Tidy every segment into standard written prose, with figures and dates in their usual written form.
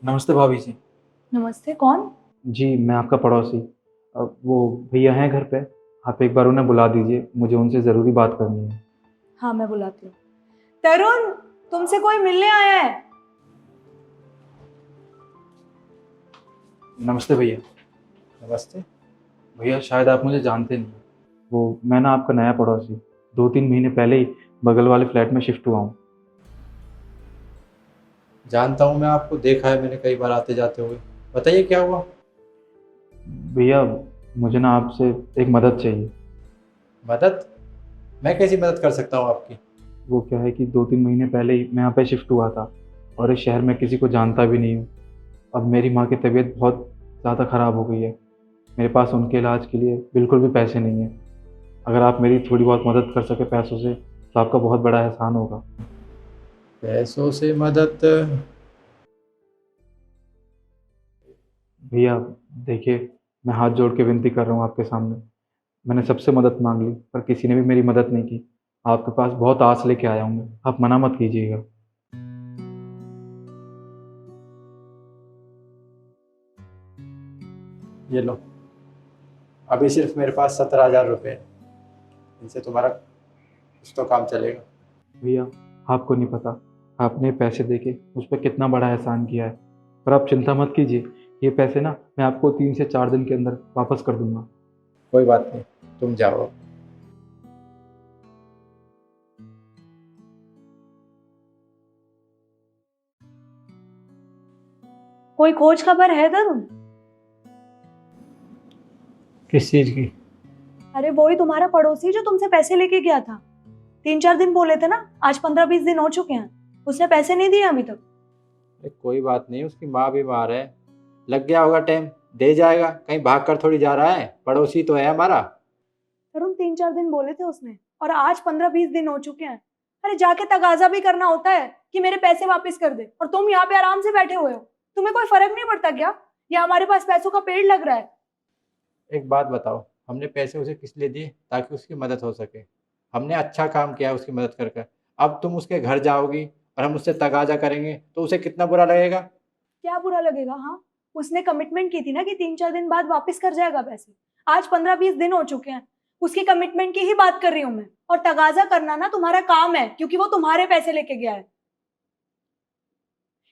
नमस्ते भाभी जी। नमस्ते। कौन? जी, मैं आपका पड़ोसी। वो भैया हैं घर पे, आप एक बार उन्हें बुला दीजिए, मुझे उनसे ज़रूरी बात करनी है। हाँ, मैं बुलाती हूँ। तरुण, तुमसे कोई मिलने आया है। नमस्ते भैया। नमस्ते। भैया शायद आप मुझे जानते नहीं। वो मैं ना आपका नया पड़ोसी, 2-3 महीने पहले ही बगल वाले फ्लैट में शिफ्ट हुआ हूँ। जानता हूँ, मैं आपको देखा है मैंने कई बार आते जाते हुए। बताइए क्या हुआ। भैया मुझे ना आपसे एक मदद चाहिए। मदद? मैं कैसी मदद कर सकता हूँ आपकी? वो क्या है कि 2-3 महीने पहले ही मैं यहाँ पे शिफ्ट हुआ था और इस शहर में किसी को जानता भी नहीं हूँ। अब मेरी माँ की तबीयत बहुत ज़्यादा ख़राब हो गई है। मेरे पास उनके इलाज के लिए बिल्कुल भी पैसे नहीं हैं। अगर आप मेरी थोड़ी बहुत मदद कर सकें पैसों से तो आपका बहुत बड़ा एहसान होगा। पैसों से मदद? भैया देखिए, मैं हाथ जोड़ के विनती कर रहा हूँ आपके सामने। मैंने सबसे मदद मांग ली पर किसी ने भी मेरी मदद नहीं की। आपके पास बहुत आस लेके आया हूँ मैं, आप मना मत कीजिएगा। ये लो, अभी सिर्फ मेरे पास 17,000 रुपये हैं। इनसे तुम्हारा कुछ तो काम चलेगा। भैया आपको नहीं पता आपने पैसे देके मुझ पर कितना बड़ा एहसान किया है। पर आप चिंता मत कीजिए, ये पैसे ना मैं आपको 3 से 4 दिन के अंदर वापस कर दूंगा। कोई बात नहीं, तुम जाओ। कोई खोज खबर है तरुण? किस चीज़ की? अरे वो ही तुम्हारा पड़ोसी जो तुमसे पैसे लेके गया था। 3-4 दिन बोले थे ना, आज 15-20 दिन हो चुके हैं। उसने पैसे नहीं दिए अभी तक। अरे कोई बात नहीं, उसकी माँ बीमार है, लग गया होगा टाइम, दे जाएगा। कहीं भाग कर थोड़ी जा रहा है, पड़ोसी तो है हमारा। तरुण, 3-4 दिन बोले थे उसने और आज 15-20 दिन हो चुके हैं। अरे जाके तगाजा भी करना होता है कि मेरे पैसे वापस कर दे, और तुम यहाँ पे आराम से बैठे हुए हो। तुम्हें कोई फर्क नहीं पड़ता क्या? या हमारे पास पैसों का पेड़ लग रहा है? एक बात बताओ, हमने पैसे उसे किस लिए दिए? ताकि उसकी मदद हो सके। हमने अच्छा काम किया उसकी मदद कर कर। अब तुम उसके घर जाओगी और हम उससे तगाजा करेंगे तो उसे कितना बुरा लगेगा। क्या बुरा लगेगा? हाँ, उसने कमिटमेंट की थी ना कि 3-4 दिन बाद वापस कर जाएगा पैसे। आज 15-20 दिन हो चुके हैं। उसकी कमिटमेंट की ही बात कर रही हूँ मैं। और तगाजा करना ना तुम्हारा काम है, क्योंकि वो तुम्हारे पैसे लेके गया है।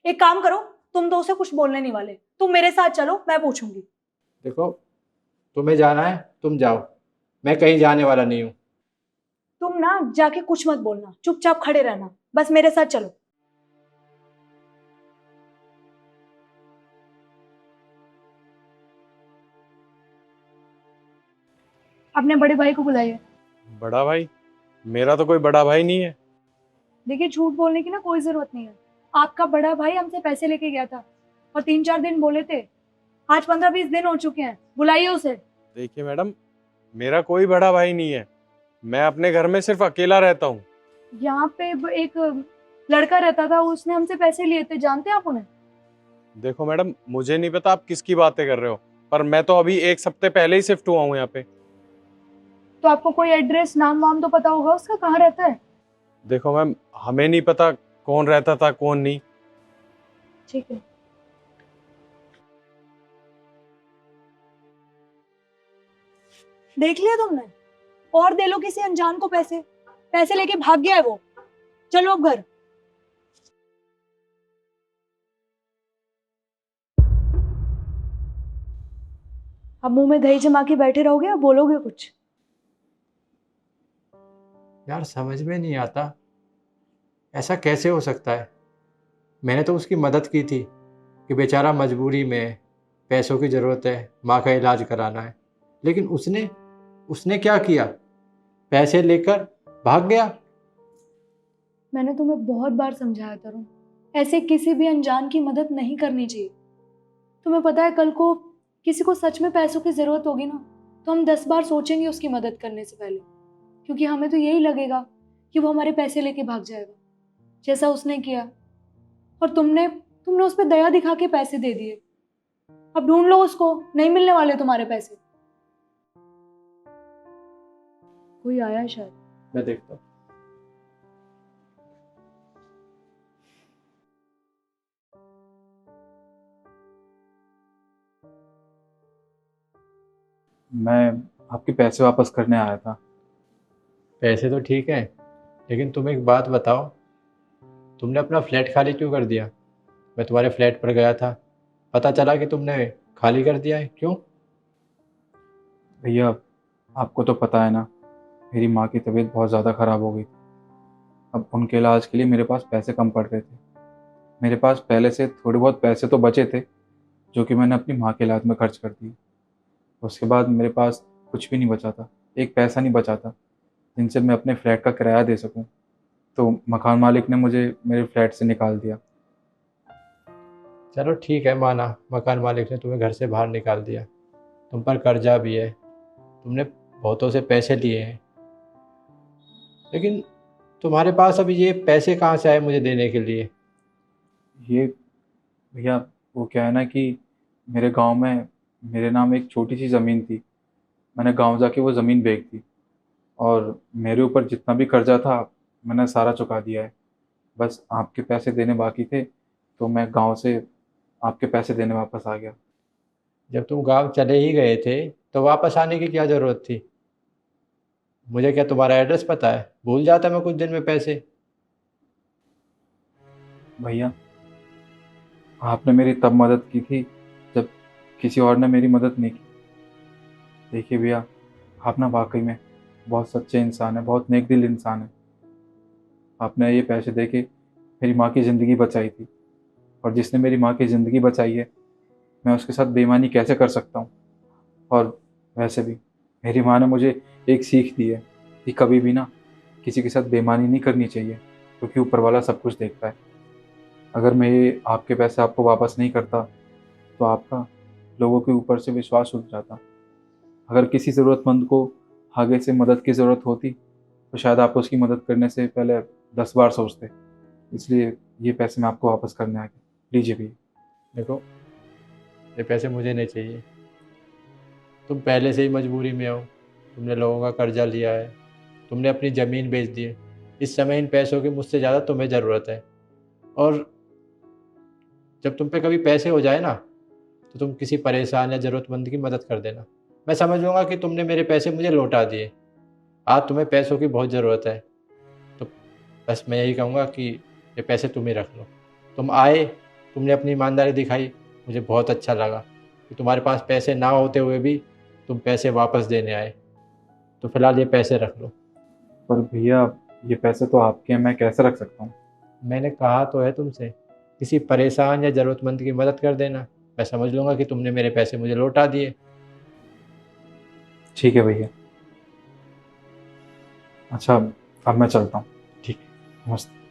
एक काम करो, तुम तो उसे कुछ बोलने नहीं वाले, तुम मेरे साथ चलो, मैं पूछूंगी। देखो, तुम्हें जाना है तुम जाओ, मैं कहीं जाने वाला नहीं हूँ। तुम ना जाके कुछ मत बोलना, चुपचाप खड़े रहना, बस मेरे साथ चलो। अपने बड़े भाई को बुलाइए। बड़ा भाई? मेरा तो कोई बड़ा भाई नहीं है। देखिए, झूठ बोलने की ना कोई जरूरत नहीं है। आपका बड़ा भाई हमसे पैसे लेके गया था और 3-4 दिन बोले थे। आज 15-20 दिन हो चुके हैं, बुलाइए उसे। देखिए मैडम, मेरा कोई बड़ा भाई नहीं है। मैं अपने घर में सिर्फ अकेला रहता हूँ। यहाँ पे एक लड़का रहता था, उसने हमसे पैसे लिए थे, जानते हैं आप उन्हें? देखो मैडम, मुझे नहीं पता आप किसकी बातें कर रहे हो, पर मैं तो अभी 1 हफ्ते पहले ही शिफ्ट हुआ हूँ यहाँ पे। तो आपको कोई एड्रेस नाम वाम तो पता होगा उसका, कहाँ रहता है? देखो मैम, हमें नहीं पता कौन रहता था कौन नहीं। ठीक है। देख लिया तुमने? और दे लो किसी अनजान को पैसे। पैसे लेके भाग गया है वो। चलो अब घर। अब मुंह में दही जमा के बैठे रहोगे या बोलोगे कुछ? यार समझ में नहीं आता, ऐसा कैसे हो सकता है। मैंने तो उसकी मदद की थी कि बेचारा मजबूरी में, पैसों की ज़रूरत है, माँ का इलाज कराना है। लेकिन उसने उसने क्या किया? पैसे लेकर भाग गया। मैंने तुम्हें बहुत बार समझाया तरुण, ऐसे किसी भी अनजान की मदद नहीं करनी चाहिए। तुम्हें पता है, कल को किसी को सच में पैसों की जरूरत होगी ना, तो हम 10 बार सोचेंगे उसकी मदद करने से पहले। क्योंकि हमें तो यही लगेगा कि वो हमारे पैसे लेके भाग जाएगा, जैसा उसने किया। और तुमने तुमने उस पर दया दिखा के पैसे दे दिए। अब ढूंढ लो उसको, नहीं मिलने वाले तुम्हारे पैसे। कोई आया है शायद। मैं देखता हूँ। मैं आपके पैसे वापस करने आया था। पैसे तो ठीक है, लेकिन तुम एक बात बताओ, तुमने अपना फ्लैट खाली क्यों कर दिया? मैं तुम्हारे फ्लैट पर गया था, पता चला कि तुमने खाली कर दिया है। क्यों? भैया, आपको तो पता है ना, मेरी माँ की तबीयत बहुत ज़्यादा ख़राब हो गई थी। अब उनके इलाज के लिए मेरे पास पैसे कम पड़ रहे थे। मेरे पास पहले से थोड़े बहुत पैसे तो बचे थे, जो कि मैंने अपनी माँ के इलाज में खर्च कर दिए। उसके बाद मेरे पास कुछ भी नहीं बचा था, एक पैसा नहीं बचा था जिनसे मैं अपने फ्लैट का किराया दे सकूं। तो मकान मालिक ने मुझे मेरे फ्लैट से निकाल दिया। चलो ठीक है, माना मकान मालिक ने तुम्हें घर से बाहर निकाल दिया, तुम पर कर्जा भी है, तुमने बहुतों से पैसे लिए हैं, लेकिन तुम्हारे पास अभी ये पैसे कहाँ से आए मुझे देने के लिए? ये भैया, वो क्या है ना कि मेरे गांव में मेरे नाम एक छोटी सी ज़मीन थी। मैंने गांव जाके वो ज़मीन बेच दी, और मेरे ऊपर जितना भी कर्जा था मैंने सारा चुका दिया है। बस आपके पैसे देने बाकी थे, तो मैं गांव से आपके पैसे देने वापस आ गया। जब तुम गांव चले ही गए थे तो वापस आने की क्या ज़रूरत थी? मुझे क्या तुम्हारा एड्रेस पता है? भूल जाता मैं कुछ दिन में पैसे। भैया, आपने मेरी तब मदद की थी जब किसी और ने मेरी मदद नहीं की। देखिए भैया, आप ना वाकई में बहुत सच्चे इंसान हैं, बहुत नेक दिल इंसान हैं। आपने ये पैसे दे के मेरी माँ की ज़िंदगी बचाई थी, और जिसने मेरी माँ की ज़िंदगी बचाई है, मैं उसके साथ बेईमानी कैसे कर सकता हूँ। और वैसे भी मेरी माँ ने मुझे एक सीख दी है कि कभी भी ना किसी के साथ बेईमानी नहीं करनी चाहिए, क्योंकि ऊपर वाला सब कुछ देखता है। अगर मैं ये आपके पैसे आपको वापस नहीं करता, तो आपका लोगों के ऊपर से विश्वास उठ जाता। अगर किसी ज़रूरतमंद को आगे से मदद की ज़रूरत होती, तो शायद आप उसकी मदद करने से पहले 10 बार सोचते। इसलिए ये पैसे मैं आपको वापस करने आ गया। लीजिए भैया। देखो, ये पैसे मुझे नहीं चाहिए। तुम पहले से ही मजबूरी में हो, तुमने लोगों का कर्जा लिया है, तुमने अपनी ज़मीन बेच दी है। इस समय इन पैसों की मुझसे ज़्यादा तुम्हें ज़रूरत है। और जब तुम पे कभी पैसे हो जाए ना, तो तुम किसी परेशान या ज़रूरतमंद की मदद कर देना। मैं समझ लूँगा कि तुमने मेरे पैसे मुझे लौटा दिए। आज तुम्हें पैसों की बहुत ज़रूरत है, तो बस मैं यही कहूँगा कि ये पैसे तुम ही रख लो। तुम आए, तुमने अपनी ईमानदारी दिखाई, मुझे बहुत अच्छा लगा कि तुम्हारे पास पैसे ना होते हुए भी तुम पैसे वापस देने आए। तो फिलहाल ये पैसे रख लो। पर भैया, ये पैसे तो आपके हैं, मैं कैसे रख सकता हूँ? मैंने कहा तो है तुमसे, किसी परेशान या ज़रूरतमंद की मदद कर देना। मैं समझ लूँगा कि तुमने मेरे पैसे मुझे लौटा दिए। ठीक है भैया। अच्छा, अब मैं चलता हूँ। ठीक। नमस्ते।